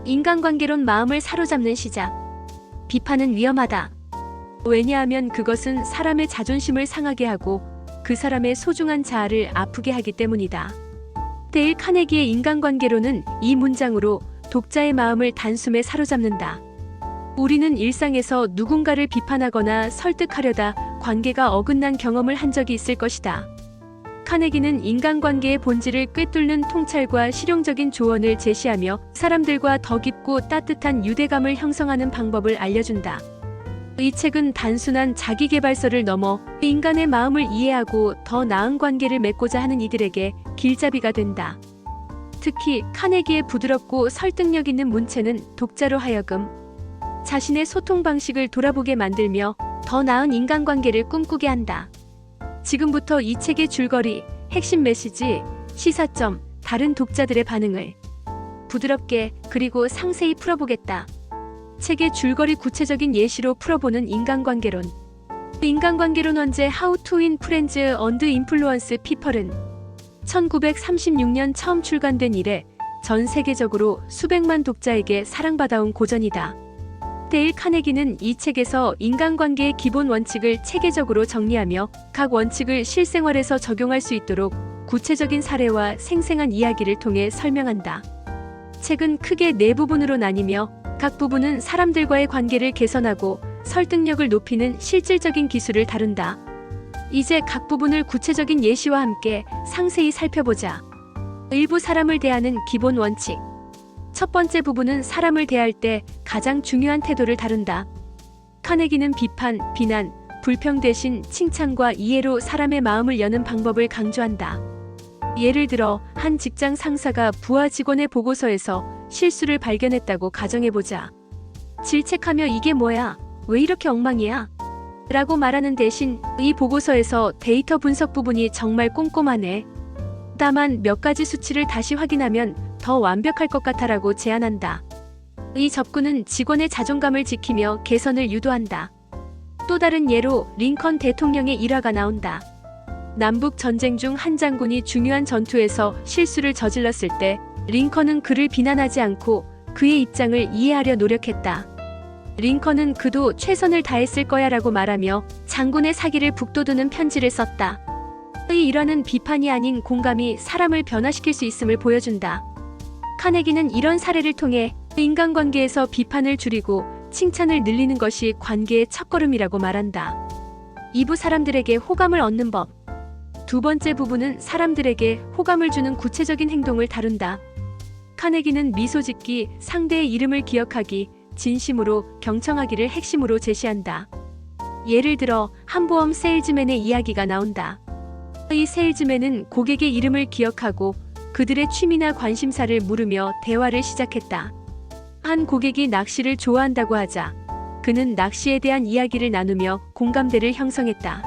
인간관계론 마음을 사로잡는 시작. 비판은 위험하다. 왜냐하면 그것은 사람의 자존심을 상하게 하고 그 사람의 소중한 자아를 아프게 하기 때문이다. 데일 카네기의 인간관계론은 이 문장으로 독자의 마음을 단숨에 사로잡는다. 우리는 일상에서 누군가를 비판하거나 설득하려다 관계가 어긋난 경험을 한 적이 있을 것이다. 카네기는 인간관계의 본질을 꿰뚫는 통찰과 실용적인 조언을 제시하며 사람들과 더 깊고 따뜻한 유대감을 형성하는 방법을 알려준다. 이 책은 단순한 자기계발서를 넘어 인간의 마음을 이해하고 더 나은 관계를 맺고자 하는 이들에게 길잡이가 된다. 특히 카네기의 부드럽고 설득력 있는 문체는 독자로 하여금 자신의 소통 방식을 돌아보게 만들며 더 나은 인간관계를 꿈꾸게 한다. 지금부터 이 책의 줄거리, 핵심 메시지, 시사점, 다른 독자들의 반응을 부드럽게 그리고 상세히 풀어보겠다. 책의 줄거리 구체적인 예시로 풀어보는 인간관계론. 인간관계론 원제 How to Win Friends and Influence People은 1936년 처음 출간된 이래 전 세계적으로 수백만 독자에게 사랑받아온 고전이다. 데일 카네기는 이 책에서 인간관계의 기본 원칙을 체계적으로 정리하며 각 원칙을 실생활에서 적용할 수 있도록 구체적인 사례와 생생한 이야기를 통해 설명한다. 책은 크게 네 부분으로 나뉘며 각 부분은 사람들과의 관계를 개선하고 설득력을 높이는 실질적인 기술을 다룬다. 이제 각 부분을 구체적인 예시와 함께 상세히 살펴보자. 일부 사람을 대하는 기본 원칙. 첫 번째 부분은 사람을 대할 때 가장 중요한 태도를 다룬다. 카네기는 비판, 비난, 불평 대신 칭찬과 이해로 사람의 마음을 여는 방법을 강조한다. 예를 들어 한 직장 상사가 부하 직원의 보고서에서 실수를 발견했다고 가정해보자. 질책하며 이게 뭐야? 왜 이렇게 엉망이야? 라고 말하는 대신 이 보고서에서 데이터 분석 부분이 정말 꼼꼼하네. 다만 몇 가지 수치를 다시 확인하면 더 완벽할 것 같아라고 제안한다. 이 접근은 직원의 자존감을 지키며 개선을 유도한다. 또 다른 예로 링컨 대통령의 일화가 나온다. 남북 전쟁 중 한 장군이 중요한 전투에서 실수를 저질렀을 때 링컨은 그를 비난하지 않고 그의 입장을 이해하려 노력했다. 링컨은 그도 최선을 다했을 거야라고 말하며 장군의 사기를 북돋우는 편지를 썼다. 이 일화는 비판이 아닌 공감이 사람을 변화시킬 수 있음을 보여준다. 카네기는 이런 사례를 통해 인간관계에서 비판을 줄이고 칭찬을 늘리는 것이 관계의 첫걸음이라고 말한다. 2부 사람들에게 호감을 얻는 법. 두 번째 부분은 사람들에게 호감을 주는 구체적인 행동을 다룬다. 카네기는 미소 짓기, 상대의 이름을 기억하기, 진심으로 경청하기를 핵심으로 제시한다. 예를 들어 한 보험 세일즈맨의 이야기가 나온다. 이 세일즈맨은 고객의 이름을 기억하고 그들의 취미나 관심사를 물으며 대화를 시작했다. 한 고객이 낚시를 좋아한다고 하자 그는 낚시에 대한 이야기를 나누며 공감대를 형성했다.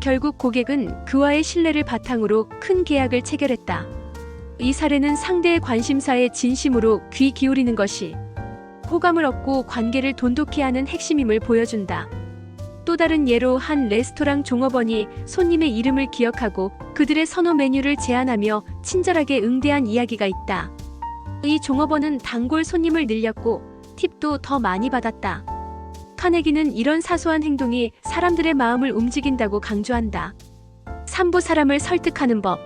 결국 고객은 그와의 신뢰를 바탕으로 큰 계약을 체결했다. 이 사례는 상대의 관심사에 진심으로 귀 기울이는 것이 호감을 얻고 관계를 돈독히 하는 핵심임을 보여준다. 또 다른 예로 한 레스토랑 종업원이 손님의 이름을 기억하고 그들의 선호 메뉴를 제안하며 친절하게 응대한 이야기가 있다. 이 종업원은 단골 손님을 늘렸고 팁도 더 많이 받았다. 카네기는 이런 사소한 행동이 사람들의 마음을 움직인다고 강조한다. 3부 사람을 설득하는 법.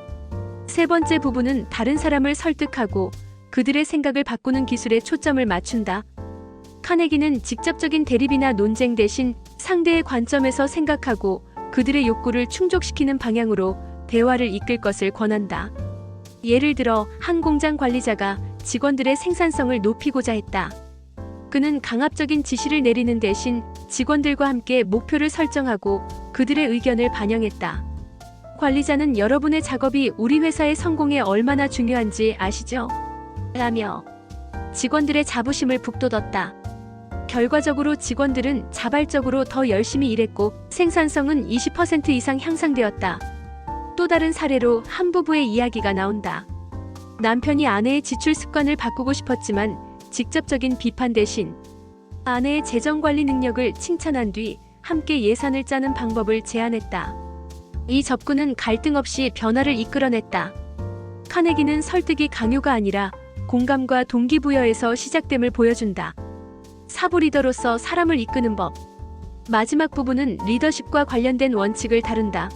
세 번째 부분은 다른 사람을 설득하고 그들의 생각을 바꾸는 기술에 초점을 맞춘다. 카네기는 직접적인 대립이나 논쟁 대신 상대의 관점에서 생각하고 그들의 욕구를 충족시키는 방향으로 대화를 이끌 것을 권한다. 예를 들어 한 공장 관리자가 직원들의 생산성을 높이고자 했다. 그는 강압적인 지시를 내리는 대신 직원들과 함께 목표를 설정하고 그들의 의견을 반영했다. 관리자는 여러분의 작업이 우리 회사의 성공에 얼마나 중요한지 아시죠? 라며 직원들의 자부심을 북돋웠다. 결과적으로 직원들은 자발적으로 더 열심히 일했고 생산성은 20% 이상 향상되었다. 또 다른 사례로 한 부부의 이야기가 나온다. 남편이 아내의 지출 습관을 바꾸고 싶었지만 직접적인 비판 대신 아내의 재정관리 능력을 칭찬한 뒤 함께 예산을 짜는 방법을 제안했다. 이 접근은 갈등 없이 변화를 이끌어냈다. 카네기는 설득이 강요가 아니라 공감과 동기부여에서 시작됨을 보여준다. 사부 리더로서 사람을 이끄는 법. 마지막 부분은 리더십과 관련된 원칙을 다룬다.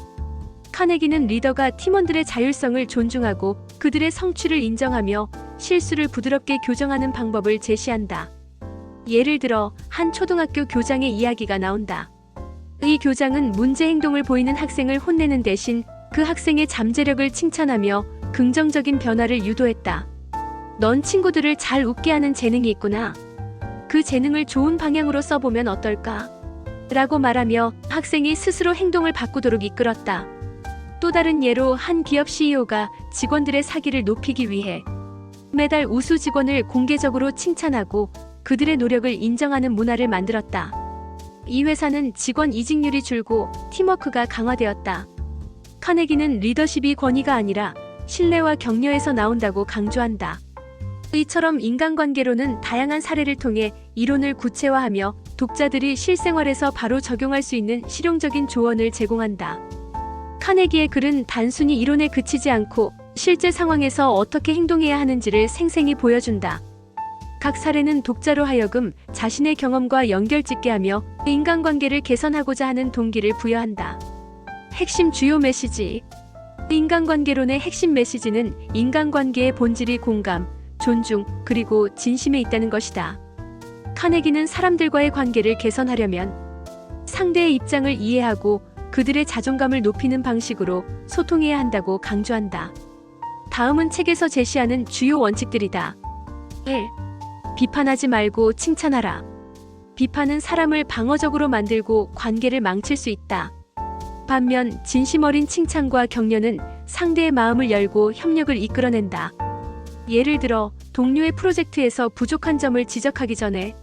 카네기는 리더가 팀원들의 자율성을 존중하고 그들의 성취를 인정하며 실수를 부드럽게 교정하는 방법을 제시한다. 예를 들어 한 초등학교 교장의 이야기가 나온다. 이 교장은 문제 행동을 보이는 학생을 혼내는 대신 그 학생의 잠재력을 칭찬하며 긍정적인 변화를 유도했다. 넌 친구들을 잘 웃게 하는 재능이 있구나. 그 재능을 좋은 방향으로 써보면 어떨까? 라고 말하며 학생이 스스로 행동을 바꾸도록 이끌었다. 또 다른 예로 한 기업 CEO가 직원들의 사기를 높이기 위해 매달 우수 직원을 공개적으로 칭찬하고 그들의 노력을 인정하는 문화를 만들었다. 이 회사는 직원 이직률이 줄고 팀워크가 강화되었다. 카네기는 리더십이 권위가 아니라 신뢰와 격려에서 나온다고 강조한다. 이처럼 인간관계로는 다양한 사례를 통해 이론을 구체화하며 독자들이 실생활에서 바로 적용할 수 있는 실용적인 조언을 제공한다. 카네기의 글은 단순히 이론에 그치지 않고 실제 상황에서 어떻게 행동해야 하는지를 생생히 보여준다. 각 사례는 독자로 하여금 자신의 경험과 연결짓게 하며 인간관계를 개선하고자 하는 동기를 부여한다. 핵심 주요 메시지. 인간관계론의 핵심 메시지는 인간관계의 본질이 공감, 존중, 그리고 진심에 있다는 것이다. 카네기는 사람들과의 관계를 개선하려면 상대의 입장을 이해하고 그들의 자존감을 높이는 방식으로 소통해야 한다고 강조한다. 다음은 책에서 제시하는 주요 원칙들이다. 1. 비판하지 말고 칭찬하라. 비판은 사람을 방어적으로 만들고 관계를 망칠 수 있다. 반면 진심 어린 칭찬과 격려는 상대의 마음을 열고 협력을 이끌어낸다. 예를 들어 동료의 프로젝트에서 부족한 점을 지적하기 전에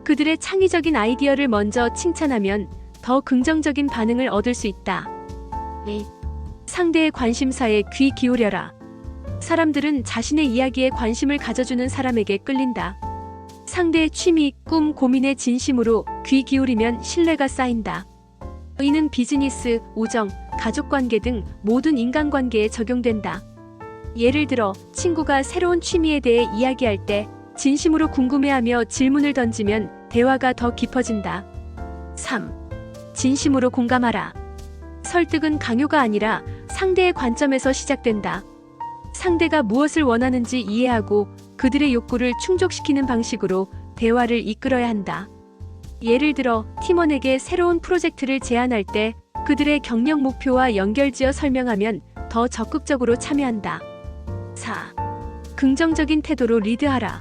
그들의 창의적인 아이디어를 먼저 칭찬하면 더 긍정적인 반응을 얻을 수 있다. 2. 상대의 관심사에 귀 기울여라. 사람들은 자신의 이야기에 관심을 가져주는 사람에게 끌린다. 상대의 취미, 꿈, 고민에 진심으로 귀 기울이면 신뢰가 쌓인다. 이는 비즈니스, 우정, 가족관계 등 모든 인간관계에 적용된다. 예를 들어 친구가 새로운 취미에 대해 이야기할 때 진심으로 궁금해하며 질문을 던지면 대화가 더 깊어진다. 3. 진심으로 공감하라. 설득은 강요가 아니라 상대의 관점에서 시작된다. 상대가 무엇을 원하는지 이해하고 그들의 욕구를 충족시키는 방식으로 대화를 이끌어야 한다. 예를 들어 팀원에게 새로운 프로젝트를 제안할 때 그들의 경력 목표와 연결지어 설명하면 더 적극적으로 참여한다. 4. 긍정적인 태도로 리드하라.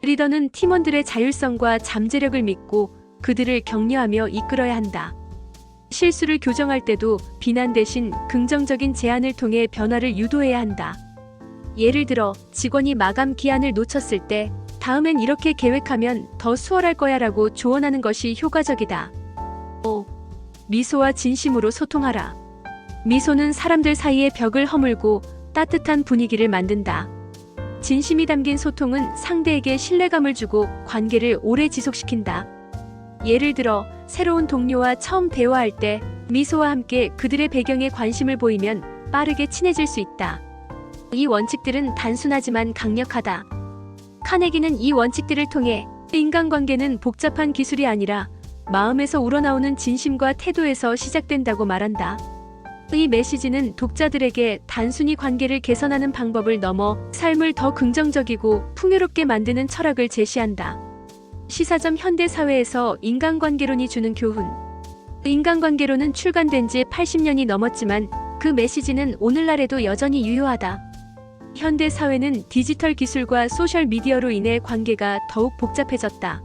리더는 팀원들의 자율성과 잠재력을 믿고 그들을 격려하며 이끌어야 한다. 실수를 교정할 때도 비난 대신 긍정적인 제안을 통해 변화를 유도해야 한다. 예를 들어 직원이 마감 기한을 놓쳤을 때 다음엔 이렇게 계획하면 더 수월할 거야 라고 조언하는 것이 효과적이다. 5. 미소와 진심으로 소통하라. 미소는 사람들 사이의 벽을 허물고 따뜻한 분위기를 만든다. 진심이 담긴 소통은 상대에게 신뢰감을 주고 관계를 오래 지속시킨다. 예를 들어 새로운 동료와 처음 대화할 때 미소와 함께 그들의 배경에 관심을 보이면 빠르게 친해질 수 있다. 이 원칙들은 단순하지만 강력하다. 카네기는 이 원칙들을 통해 인간관계는 복잡한 기술이 아니라 마음에서 우러나오는 진심과 태도에서 시작된다고 말한다. 이 메시지는 독자들에게 단순히 관계를 개선하는 방법을 넘어 삶을 더 긍정적이고 풍요롭게 만드는 철학을 제시한다. 시사점 현대사회에서 인간관계론이 주는 교훈. 인간관계론은 출간된 지 80년이 넘었지만 그 메시지는 오늘날에도 여전히 유효하다. 현대사회는 디지털 기술과 소셜미디어로 인해 관계가 더욱 복잡해졌다.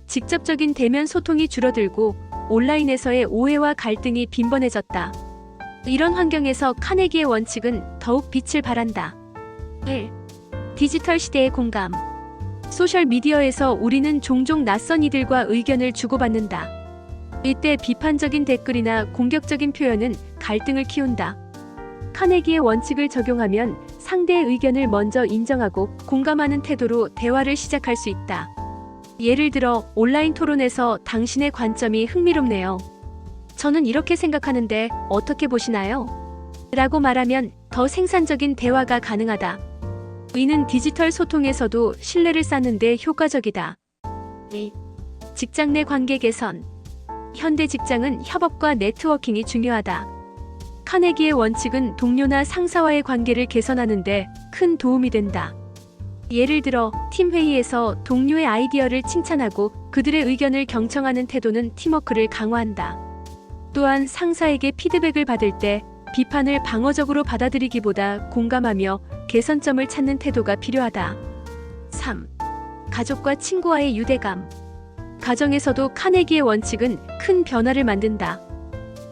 직접적인 대면 소통이 줄어들고 온라인에서의 오해와 갈등이 빈번해졌다. 이런 환경에서 카네기의 원칙은 더욱 빛을 발한다. 1. 디지털 시대의 공감. 소셜미디어에서 우리는 종종 낯선 이들과 의견을 주고받는다. 이때 비판적인 댓글이나 공격적인 표현은 갈등을 키운다. 카네기의 원칙을 적용하면 상대의 의견을 먼저 인정하고 공감하는 태도로 대화를 시작할 수 있다. 예를 들어 온라인 토론에서 당신의 관점이 흥미롭네요. 저는 이렇게 생각하는데 어떻게 보시나요? 라고 말하면 더 생산적인 대화가 가능하다. 이는 디지털 소통에서도 신뢰를 쌓는 데 효과적이다. 2. 직장 내 관계 개선. 현대 직장은 협업과 네트워킹이 중요하다. 카네기의 원칙은 동료나 상사와의 관계를 개선하는 데 큰 도움이 된다. 예를 들어 팀 회의에서 동료의 아이디어를 칭찬하고 그들의 의견을 경청하는 태도는 팀워크를 강화한다. 또한 상사에게 피드백을 받을 때 비판을 방어적으로 받아들이기보다 공감하며 개선점을 찾는 태도가 필요하다. 3. 가족과 친구와의 유대감. 가정에서도 카네기의 원칙은 큰 변화를 만든다.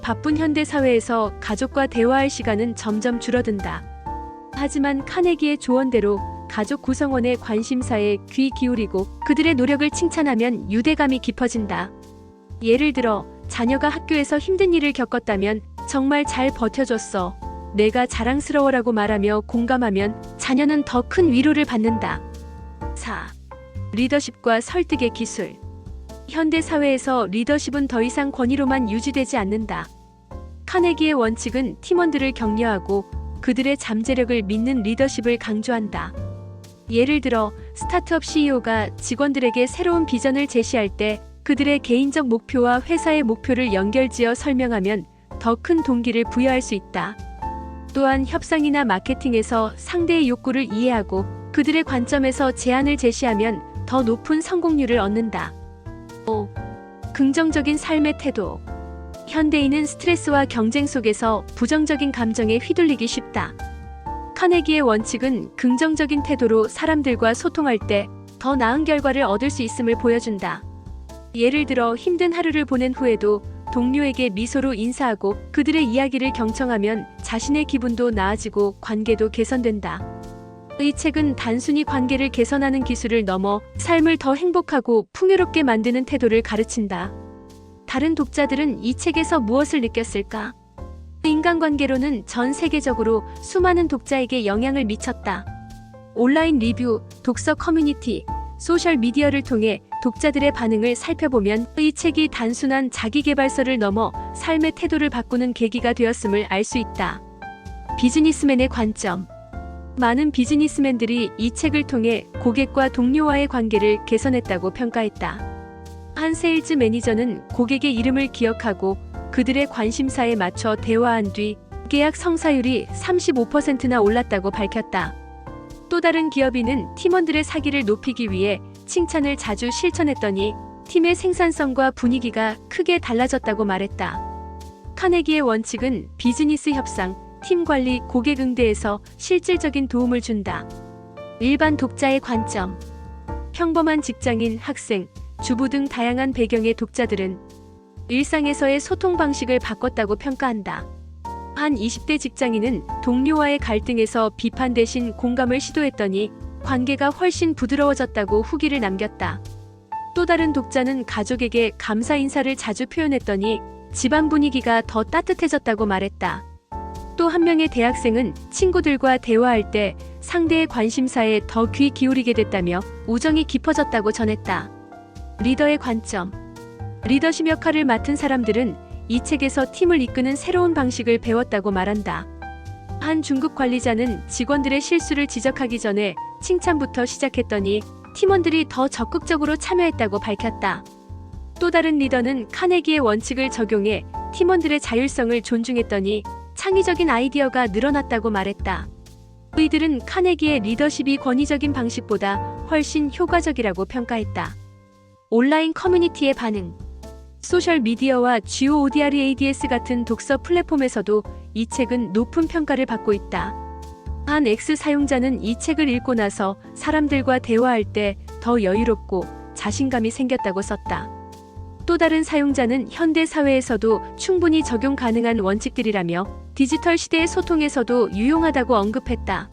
바쁜 현대 사회에서 가족과 대화할 시간은 점점 줄어든다. 하지만 카네기의 조언대로 가족 구성원의 관심사에 귀 기울이고 그들의 노력을 칭찬하면 유대감이 깊어진다. 예를 들어 자녀가 학교에서 힘든 일을 겪었다면 정말 잘 버텨줬어. 내가 자랑스러워라고 말하며 공감하면 자녀는 더 큰 위로를 받는다. 4. 리더십과 설득의 기술. 현대 사회에서 리더십은 더 이상 권위로만 유지되지 않는다. 카네기의 원칙은 팀원들을 격려하고 그들의 잠재력을 믿는 리더십을 강조한다. 예를 들어 스타트업 CEO가 직원들에게 새로운 비전을 제시할 때 그들의 개인적 목표와 회사의 목표를 연결지어 설명하면 더 큰 동기를 부여할 수 있다. 또한 협상이나 마케팅에서 상대의 욕구를 이해하고 그들의 관점에서 제안을 제시하면 더 높은 성공률을 얻는다. 5. 긍정적인 삶의 태도. 현대인은 스트레스와 경쟁 속에서 부정적인 감정에 휘둘리기 쉽다. 카네기의 원칙은 긍정적인 태도로 사람들과 소통할 때 더 나은 결과를 얻을 수 있음을 보여준다. 예를 들어 힘든 하루를 보낸 후에도 동료에게 미소로 인사하고 그들의 이야기를 경청하면 자신의 기분도 나아지고 관계도 개선된다. 이 책은 단순히 관계를 개선하는 기술을 넘어 삶을 더 행복하고 풍요롭게 만드는 태도를 가르친다. 다른 독자들은 이 책에서 무엇을 느꼈을까? 인간관계로는 전 세계적으로 수많은 독자에게 영향을 미쳤다. 온라인 리뷰, 독서 커뮤니티, 소셜미디어를 통해 독자들의 반응을 살펴보면 이 책이 단순한 자기계발서를 넘어 삶의 태도를 바꾸는 계기가 되었음을 알 수 있다. 비즈니스맨의 관점. 많은 비즈니스맨들이 이 책을 통해 고객과 동료와의 관계를 개선했다고 평가했다. 한 세일즈 매니저는 고객의 이름을 기억하고 그들의 관심사에 맞춰 대화한 뒤 계약 성사율이 35%나 올랐다고 밝혔다. 또 다른 기업인은 팀원들의 사기를 높이기 위해 칭찬을 자주 실천했더니 팀의 생산성과 분위기가 크게 달라졌다고 말했다. 카네기의 원칙은 비즈니스 협상, 팀 관리, 고객 응대에서 실질적인 도움을 준다. 일반 독자의 관점. 평범한 직장인, 학생, 주부 등 다양한 배경의 독자들은 일상에서의 소통 방식을 바꿨다고 평가한다. 한 20대 직장인은 동료와의 갈등에서 비판 대신 공감을 시도했더니 관계가 훨씬 부드러워졌다고 후기를 남겼다. 또 다른 독자는 가족에게 감사 인사를 자주 표현했더니 집안 분위기가 더 따뜻해졌다고 말했다. 또 한 명의 대학생은 친구들과 대화할 때 상대의 관심사에 더 귀 기울이게 됐다며 우정이 깊어졌다고 전했다. 리더의 관점. 리더십 역할을 맡은 사람들은 이 책에서 팀을 이끄는 새로운 방식을 배웠다고 말한다. 한 중급 관리자는 직원들의 실수를 지적하기 전에 칭찬부터 시작했더니 팀원들이 더 적극적으로 참여했다고 밝혔다. 또 다른 리더는 카네기의 원칙을 적용해 팀원들의 자율성을 존중했더니 창의적인 아이디어가 늘어났다고 말했다. 이들은 카네기의 리더십이 권위적인 방식보다 훨씬 효과적이라고 평가했다. 온라인 커뮤니티의 반응. 소셜미디어와 GODREADS 같은 독서 플랫폼에서도 이 책은 높은 평가를 받고 있다. 한 X 사용자는 이 책을 읽고 나서 사람들과 대화할 때 더 여유롭고 자신감이 생겼다고 썼다. 또 다른 사용자는 현대 사회에서도 충분히 적용 가능한 원칙들이라며 디지털 시대의 소통에서도 유용하다고 언급했다.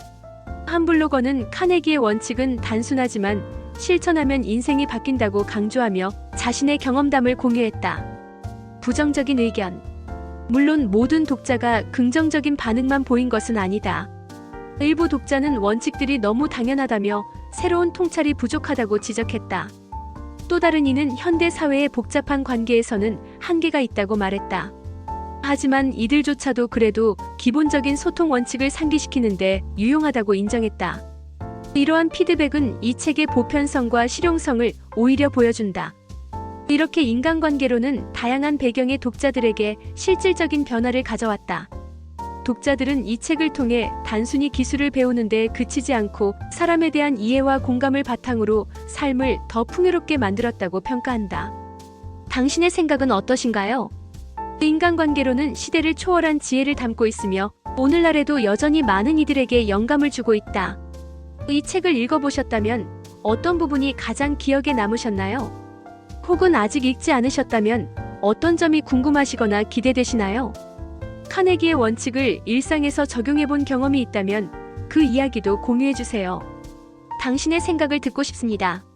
한 블로거는 카네기의 원칙은 단순하지만 실천하면 인생이 바뀐다고 강조하며 자신의 경험담을 공유했다. 부정적인 의견. 물론 모든 독자가 긍정적인 반응만 보인 것은 아니다. 일부 독자는 원칙들이 너무 당연하다며 새로운 통찰이 부족하다고 지적했다. 또 다른 이는 현대 사회의 복잡한 관계에서는 한계가 있다고 말했다. 하지만 이들조차도 그래도 기본적인 소통 원칙을 상기시키는데 유용하다고 인정했다. 이러한 피드백은 이 책의 보편성과 실용성을 오히려 보여준다. 이렇게 인간관계론은 다양한 배경의 독자들에게 실질적인 변화를 가져왔다. 독자들은 이 책을 통해 단순히 기술을 배우는 데 그치지 않고 사람에 대한 이해와 공감을 바탕으로 삶을 더 풍요롭게 만들었다고 평가한다. 당신의 생각은 어떠신가요? 인간관계론은 시대를 초월한 지혜를 담고 있으며 오늘날에도 여전히 많은 이들에게 영감을 주고 있다. 이 책을 읽어보셨다면 어떤 부분이 가장 기억에 남으셨나요? 혹은 아직 읽지 않으셨다면 어떤 점이 궁금하시거나 기대되시나요? 카네기의 원칙을 일상에서 적용해본 경험이 있다면 그 이야기도 공유해주세요. 당신의 생각을 듣고 싶습니다.